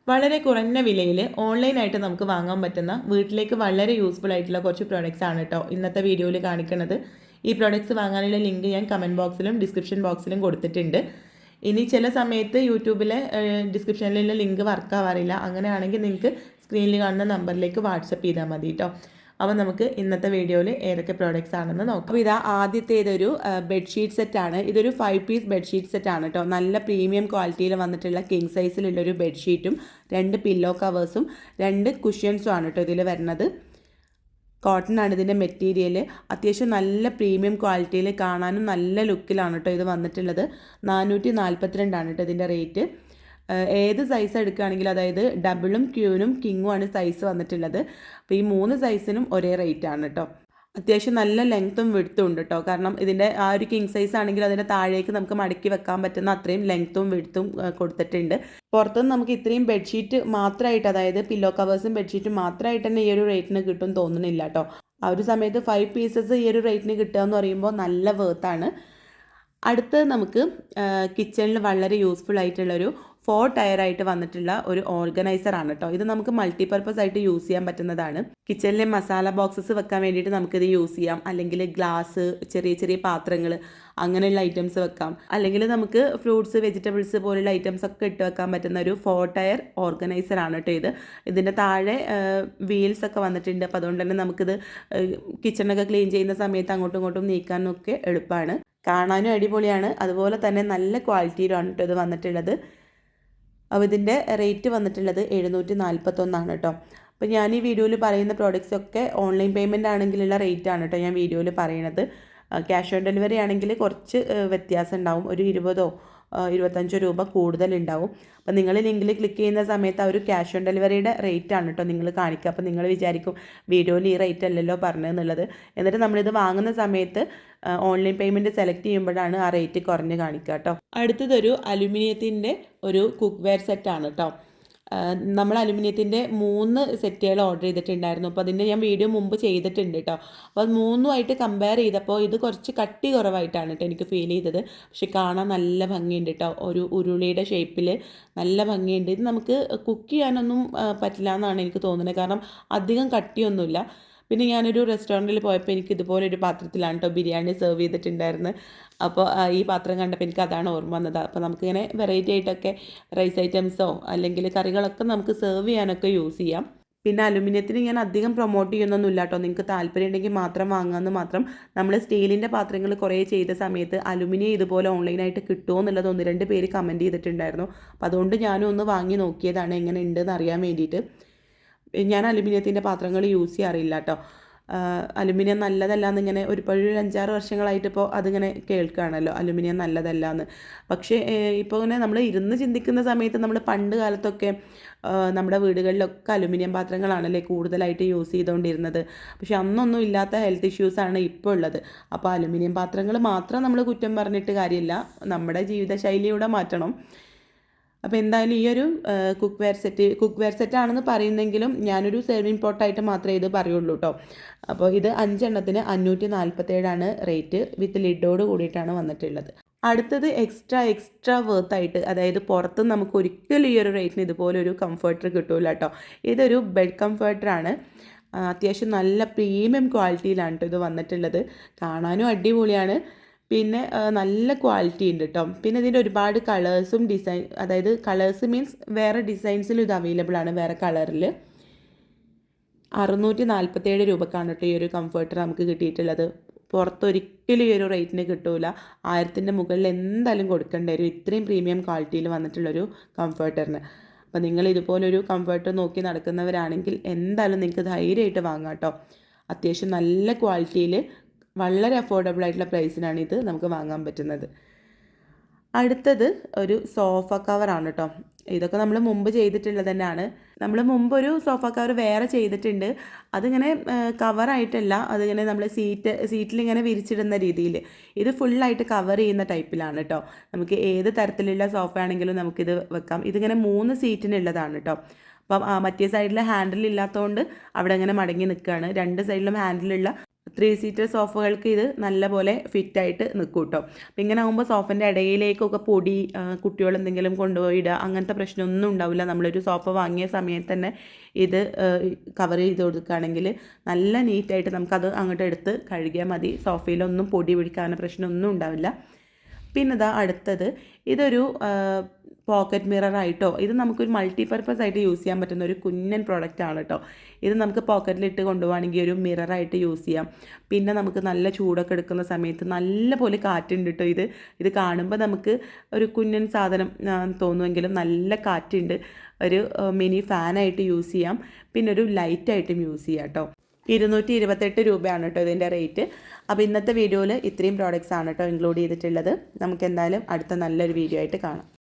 വളരെ കുറഞ്ഞ വിലയിൽ ഓൺലൈനായിട്ട് നമുക്ക് വാങ്ങാൻ പറ്റുന്ന വീട്ടിലേക്ക് വളരെ യൂസ്ഫുൾ ആയിട്ടുള്ള കുറച്ച് പ്രോഡക്റ്റ്സ് ആണ് കേട്ടോ ഇന്നത്തെ വീഡിയോയിൽ കാണിക്കുന്നത്. ഈ പ്രോഡക്റ്റ്സ് വാങ്ങാനുള്ള ലിങ്ക് ഞാൻ കമൻറ്റ് ബോക്സിലും ഡിസ്ക്രിപ്ഷൻ ബോക്സിലും കൊടുത്തിട്ടുണ്ട്. ഇനി ചില സമയത്ത് യൂട്യൂബിലെ ഡിസ്ക്രിപ്ഷനിലുള്ള ലിങ്ക് വർക്ക് ആവാറില്ല. അങ്ങനെയാണെങ്കിൽ നിങ്ങൾക്ക് സ്ക്രീനിൽ കാണുന്ന നമ്പറിലേക്ക് വാട്സപ്പ് ചെയ്താൽ മതി കേട്ടോ. അപ്പോൾ നമുക്ക് ഇന്നത്തെ വീഡിയോയിൽ ഏതൊക്കെ പ്രോഡക്റ്റ്സ് ആണെന്ന് നോക്കാം. അപ്പോൾ ഇതാ ആദ്യത്തേതൊരു ബെഡ്ഷീറ്റ് സെറ്റാണ്. ഇതൊരു 5 പീസ് ബെഡ്ഷീറ്റ് സെറ്റാണ് കേട്ടോ. നല്ല പ്രീമിയം ക്വാളിറ്റിയിൽ വന്നിട്ടുള്ള കിങ് സൈസിലുള്ളൊരു ബെഡ്ഷീറ്റും 2 പില്ലോ കവേഴ്സും 2 കുഷ്യൻസും ആണ് കേട്ടോ ഇതിൽ വരുന്നത്. കോട്ടൺ ആണ് ഇതിൻ്റെ മെറ്റീരിയൽ. അത്യാവശ്യം നല്ല പ്രീമിയം ക്വാളിറ്റിയിൽ കാണാനും നല്ല ലുക്കിലാണ് കേട്ടോ ഇത് വന്നിട്ടുള്ളത്. 442 കേട്ടോ ഇതിൻ്റെ റേറ്റ്. ഏത് സൈസ് എടുക്കുകയാണെങ്കിലും, അതായത് ഡബിളും ക്യൂനും കിങ്ങും ആണ് സൈസ് വന്നിട്ടുള്ളത്. അപ്പോൾ ഈ 3 സൈസിനും ഒരേ റേറ്റ് ആണ് കേട്ടോ. അത്യാവശ്യം നല്ല ലെങ്ത്തും വിഡ്ത്തും ഉണ്ട് കേട്ടോ. കാരണം ഇതിൻ്റെ ആ ഒരു കിങ് സൈസ് ആണെങ്കിൽ അതിൻ്റെ താഴേക്ക് നമുക്ക് മടക്കി വെക്കാൻ പറ്റുന്ന അത്രയും ലെങ്ത്തും വിഡ്ത്തും കൊടുത്തിട്ടുണ്ട്. പുറത്തുനിന്ന് നമുക്ക് ഇത്രയും ബെഡ്ഷീറ്റ് മാത്രമായിട്ട്, അതായത് പില്ലോ കവേഴ്സും ബെഡ്ഷീറ്റും മാത്രമായിട്ട് തന്നെ ഈ ഒരു റേറ്റിന് കിട്ടും തോന്നുന്നില്ല കേട്ടോ. ആ ഒരു സമയത്ത് 5 പീസസ് ഈ ഒരു റേറ്റിന് കിട്ടുക എന്ന് പറയുമ്പോൾ നല്ല വേർത്താണ്. അടുത്ത് നമുക്ക് കിച്ചണിൽ വളരെ യൂസ്ഫുൾ ആയിട്ടുള്ളൊരു 4 ടയറായിട്ട് വന്നിട്ടുള്ള ഒരു ഓർഗനൈസർ ആണ് കേട്ടോ. ഇത് നമുക്ക് മൾട്ടിപർപ്പസ് ആയിട്ട് യൂസ് ചെയ്യാൻ പറ്റുന്നതാണ്. കിച്ചണിലെ മസാല ബോക്സസ് വെക്കാൻ വേണ്ടിയിട്ട് നമുക്കിത് യൂസ് ചെയ്യാം. അല്ലെങ്കിൽ ഗ്ലാസ്, ചെറിയ ചെറിയ പാത്രങ്ങൾ, അങ്ങനെയുള്ള ഐറ്റംസ് വെക്കാം. അല്ലെങ്കിൽ നമുക്ക് ഫ്രൂട്ട്സ്, വെജിറ്റബിൾസ് പോലുള്ള ഐറ്റംസ് ഒക്കെ ഇട്ട് വെക്കാൻ പറ്റുന്ന ഒരു 4 ടയർ ഓർഗനൈസർ ആണ് കേട്ടോ ഇത്. ഇതിൻ്റെ താഴെ വീൽസ് ഒക്കെ വന്നിട്ടുണ്ട്. അപ്പോൾ അതുകൊണ്ട് തന്നെ നമുക്കിത് കിച്ചണൊക്കെ ക്ലീൻ ചെയ്യുന്ന സമയത്ത് അങ്ങോട്ടും ഇങ്ങോട്ടും നീക്കാനൊക്കെ എളുപ്പമാണ്. കാണാനും അടിപൊളിയാണ്. അതുപോലെ തന്നെ നല്ല ക്വാളിറ്റിയിലാണ് കേട്ടോ ഇത് വന്നിട്ടുള്ളത്. അപ്പോൾ ഇതിൻ്റെ റേറ്റ് വന്നിട്ടുള്ളത് 741 കേട്ടോ. അപ്പോൾ ഞാൻ ഈ വീഡിയോയിൽ പറയുന്ന പ്രോഡക്റ്റ്സ് ഒക്കെ ഓൺലൈൻ പേയ്മെൻ്റ് ആണെങ്കിലുള്ള റേറ്റ് ആണ് കേട്ടോ ഞാൻ വീഡിയോയിൽ പറയുന്നത്. ക്യാഷ് ഓൺ ഡെലിവറി ആണെങ്കിൽ കുറച്ച് വ്യത്യാസം ഉണ്ടാവും. ഒരു 20-25 രൂപ കൂടുതലുണ്ടാവും. അപ്പോൾ നിങ്ങൾ ലിങ്കിൽ ക്ലിക്ക് ചെയ്യുന്ന സമയത്ത് ആ ഒരു ക്യാഷ് ഓൺ ഡെലിവറിയുടെ റേറ്റ് ആണ് കേട്ടോ നിങ്ങൾ കാണിക്കുക. അപ്പോൾ നിങ്ങൾ വിചാരിക്കും വീഡിയോയിൽ ഈ റേറ്റ് അല്ലല്ലോ പറഞ്ഞതെന്നുള്ളത്. എന്നിട്ട് നമ്മളിത് വാങ്ങുന്ന സമയത്ത് ഓൺലൈൻ പേയ്മെൻറ്റ് സെലക്ട് ചെയ്യുമ്പോഴാണ് ആ റേറ്റ് കുറഞ്ഞ് കാണിക്കുക കേട്ടോ. അടുത്തതൊരു അലുമിനിയത്തിൻ്റെ ഒരു കുക്ക് വെയർ സെറ്റാണ് കേട്ടോ. നമ്മൾ അലുമിനിയത്തിൻ്റെ 3 സെറ്റുകൾ ഓർഡർ ചെയ്തിട്ടുണ്ടായിരുന്നു. അപ്പോൾ അതിൻ്റെ ഞാൻ വീഡിയോ മുമ്പ് ചെയ്തിട്ടുണ്ട് കേട്ടോ. അപ്പോൾ അത് 3ആയിട്ട് കമ്പയർ ചെയ്തപ്പോൾ ഇത് കുറച്ച് കട്ടി കുറവായിട്ടാണ് കേട്ടോ എനിക്ക് ഫീൽ ചെയ്തത്. പക്ഷെ കാണാൻ നല്ല ഭംഗിയുണ്ട് കേട്ടോ. ഒരു ഉരുളിയുടെ ഷേപ്പിൽ നല്ല ഭംഗിയുണ്ട്. ഇത് നമുക്ക് കുക്ക് ചെയ്യാനൊന്നും പറ്റില്ല എന്നാണ് എനിക്ക് തോന്നുന്നത്. കാരണം അധികം കട്ടിയൊന്നുമില്ല. പിന്നെ ഞാനൊരു റെസ്റ്റോറൻറ്റിൽ പോയപ്പോൾ എനിക്ക് ഇതുപോലൊരു പാത്രത്തിലാണ് കേട്ടോ ബിരിയാണി സെർവ് ചെയ്തിട്ടുണ്ടായിരുന്നത്. അപ്പോൾ ഈ പാത്രം കണ്ടപ്പോൾ എനിക്ക് അതാണ് ഓർമ്മ വന്നത്. അപ്പോൾ നമുക്കിങ്ങനെ വെറൈറ്റി ആയിട്ടൊക്കെ റൈസ് ഐറ്റംസോ അല്ലെങ്കിൽ കറികളൊക്കെ നമുക്ക് സെർവ് ചെയ്യാനൊക്കെ യൂസ് ചെയ്യാം. പിന്നെ അലുമിനിയത്തിന് ഞാൻ അധികം പ്രൊമോട്ട് ചെയ്യുന്നൊന്നുമില്ല കേട്ടോ. നിങ്ങൾക്ക് താല്പര്യം ഉണ്ടെങ്കിൽ മാത്രം വാങ്ങാമെന്ന് മാത്രം. നമ്മൾ സ്റ്റീലിൻ്റെ പാത്രങ്ങൾ കുറേ ചെയ്ത സമയത്ത് അലുമിനിയം ഇതുപോലെ ഓൺലൈനായിട്ട് കിട്ടുമോ എന്നുള്ളത് 1-2 പേര് കമൻറ്റ് ചെയ്തിട്ടുണ്ടായിരുന്നു. അപ്പോൾ അതുകൊണ്ട് ഞാനും ഒന്ന് വാങ്ങി നോക്കിയതാണ് എങ്ങനെ ഉണ്ടെന്ന് അറിയാൻ വേണ്ടിയിട്ട്. ഞാൻ അലുമിനിയത്തിൻ്റെ പാത്രങ്ങൾ യൂസ് ചെയ്യാറില്ല കേട്ടോ. അലുമിനിയം നല്ലതല്ല എന്നിങ്ങനെ ഒരു 5-6 വർഷങ്ങളായിട്ട് ഇപ്പോൾ അതിങ്ങനെ കേൾക്കുകയാണല്ലോ, അലുമിനിയം നല്ലതല്ല എന്ന്. പക്ഷേ ഇപ്പോൾ ഇങ്ങനെ നമ്മൾ ഇരുന്ന് ചിന്തിക്കുന്ന സമയത്ത് നമ്മൾ പണ്ട് കാലത്തൊക്കെ നമ്മുടെ വീടുകളിലൊക്കെ അലുമിനിയം പാത്രങ്ങളാണല്ലേ കൂടുതലായിട്ട് യൂസ് ചെയ്തുകൊണ്ടിരുന്നത്. പക്ഷെ അന്നൊന്നും ഇല്ലാത്ത ഹെൽത്ത് ഇഷ്യൂസാണ് ഇപ്പോൾ ഉള്ളത്. അപ്പോൾ അലുമിനിയം പാത്രങ്ങൾ മാത്രം നമ്മൾ കുറ്റം പറഞ്ഞിട്ട് കാര്യമില്ല, നമ്മുടെ ജീവിതശൈലിയൂടെ മാറ്റണം. അപ്പോൾ എന്തായാലും ഈ ഒരു കുക്ക് വെയർ സെറ്റാണെന്ന് പറയുന്നെങ്കിലും ഞാനൊരു സെർവിങ് പോട്ടായിട്ട് മാത്രമേ ഇത് പറയുള്ളൂ കേട്ടോ. അപ്പോൾ ഇത് 5 എണ്ണത്തിന് 547 റേറ്റ്. വിത്ത് ലിഡോട് കൂടിയിട്ടാണ് വന്നിട്ടുള്ളത്. അടുത്തത് എക്സ്ട്രാ വേർത്തായിട്ട്, അതായത് പുറത്ത് നമുക്ക് ഒരിക്കലും ഈ ഒരു റേറ്റിന് ഇതുപോലൊരു കംഫർട്ടർ കിട്ടില്ല കേട്ടോ. ഇതൊരു ബെഡ് കംഫർട്ടറാണ്. അത്യാവശ്യം നല്ല പ്രീമിയം ക്വാളിറ്റിയിലാണ് കേട്ടോ ഇത് വന്നിട്ടുള്ളത്. കാണാനും അടിപൊളിയാണ്. പിന്നെ നല്ല ക്വാളിറ്റി ഉണ്ട് കേട്ടോ. പിന്നെ ഇതിൻ്റെ ഒരുപാട് കളേഴ്സും അതായത് കളേഴ്സ് മീൻസ് വേറെ ഡിസൈൻസിലും ഇത് അവൈലബിൾ ആണ്, വേറെ കളറിൽ. 647 രൂപക്കാണ് കേട്ടോ ഈ ഒരു കംഫർട്ടർ നമുക്ക് കിട്ടിയിട്ടുള്ളത്. പുറത്തൊരിക്കലും ഈ ഒരു റേറ്റിന് കിട്ടൂല. 1000ൻ്റെ മുകളിൽ എന്തായാലും കൊടുക്കേണ്ടി വരും ഇത്രയും പ്രീമിയം ക്വാളിറ്റിയിൽ വന്നിട്ടുള്ളൊരു കംഫർട്ടറിന്. അപ്പോൾ നിങ്ങൾ ഇതുപോലൊരു കംഫർട്ടർ നോക്കി നടക്കുന്നവരാണെങ്കിൽ എന്തായാലും നിങ്ങൾക്ക് ധൈര്യമായിട്ട് വാങ്ങാം കേട്ടോ. അത്യാവശ്യം നല്ല ക്വാളിറ്റിയിൽ വളരെ അഫോർഡബിൾ ആയിട്ടുള്ള പ്രൈസിനാണ് ഇത് നമുക്ക് വാങ്ങാൻ പറ്റുന്നത്. അടുത്തത് ഒരു സോഫ കവറാണ് കേട്ടോ. ഇതൊക്കെ നമ്മൾ മുമ്പ് ചെയ്തിട്ടുള്ളത് തന്നെയാണ്. നമ്മൾ മുമ്പൊരു സോഫ കവർ വേറെ ചെയ്തിട്ടുണ്ട്. അതിങ്ങനെ കവറായിട്ടല്ല, അതിങ്ങനെ നമ്മൾ സീറ്റിലിങ്ങനെ വിരിച്ചിടുന്ന രീതിയിൽ. ഇത് ഫുള്ളായിട്ട് കവർ ചെയ്യുന്ന ടൈപ്പിലാണ് കേട്ടോ. നമുക്ക് ഏത് തരത്തിലുള്ള സോഫ ആണെങ്കിലും നമുക്കിത് വെക്കാം. ഇതിങ്ങനെ 3 സീറ്റിനുള്ളതാണ് കേട്ടോ. അപ്പം മറ്റേ സൈഡിൽ ഹാൻഡിൽ ഇല്ലാത്തതുകൊണ്ട് അവിടെ ഇങ്ങനെ മടങ്ങി നിൽക്കുകയാണ്. 2 സൈഡിലും ഹാൻഡിലുള്ള 3 സീറ്റർ സോഫകൾക്ക് ഇത് നല്ലപോലെ ഫിറ്റായിട്ട് നിൽക്കും കേട്ടോ. അപ്പം ഇങ്ങനെ ആകുമ്പോൾ സോഫൻ്റെ ഇടയിലേക്കൊക്കെ പൊടി കുട്ടികൾ എന്തെങ്കിലും കൊണ്ടുപോയി അങ്ങനത്തെ പ്രശ്നമൊന്നും ഉണ്ടാവില്ല. നമ്മളൊരു സോഫ വാങ്ങിയ സമയത്ത് തന്നെ ഇത് കവർ ചെയ്ത് കൊടുക്കുകയാണെങ്കിൽ നല്ല നീറ്റായിട്ട് നമുക്കത് അങ്ങോട്ട് എടുത്ത് കഴുകിയാൽ മതി. സോഫയിലൊന്നും പൊടി പിടിക്കാനോ പ്രശ്നമൊന്നും ഉണ്ടാവില്ല. പിന്നെ ഇതാ അടുത്തത് ഇതൊരു പോക്കറ്റ് മിററായിട്ടോ, ഇത് നമുക്കൊരു മൾട്ടിപർപ്പസ് ആയിട്ട് യൂസ് ചെയ്യാൻ പറ്റുന്ന ഒരു കുഞ്ഞൻ പ്രോഡക്റ്റ് ആണ് കേട്ടോ. ഇത് നമുക്ക് പോക്കറ്റിലിട്ട് കൊണ്ടുപോവുകയാണെങ്കിൽ ഒരു മിററായിട്ട് യൂസ് ചെയ്യാം. പിന്നെ നമുക്ക് നല്ല ചൂടൊക്കെ എടുക്കുന്ന സമയത്ത് നല്ല പോലെ കാറ്റുണ്ട് കേട്ടോ. ഇത് കാണുമ്പോൾ നമുക്ക് ഒരു കുഞ്ഞൻ സാധനം തോന്നുമെങ്കിലും നല്ല കാറ്റുണ്ട്. ഒരു മിനി ഫാനായിട്ട് യൂസ് ചെയ്യാം. പിന്നെ ഒരു ലൈറ്റായിട്ടും യൂസ് ചെയ്യാം കേട്ടോ. 228 രൂപയാണ് കേട്ടോ ഇതിൻ്റെ റേറ്റ്. അപ്പോൾ ഇന്നത്തെ വീഡിയോയിൽ ഇത്രയും പ്രോഡക്റ്റ്സ് ആണ് കേട്ടോ ഇൻക്ലൂഡ് ചെയ്തിട്ടുള്ളത്. നമുക്ക് എന്തായാലും അടുത്ത നല്ലൊരു വീഡിയോ ആയിട്ട് കാണാം.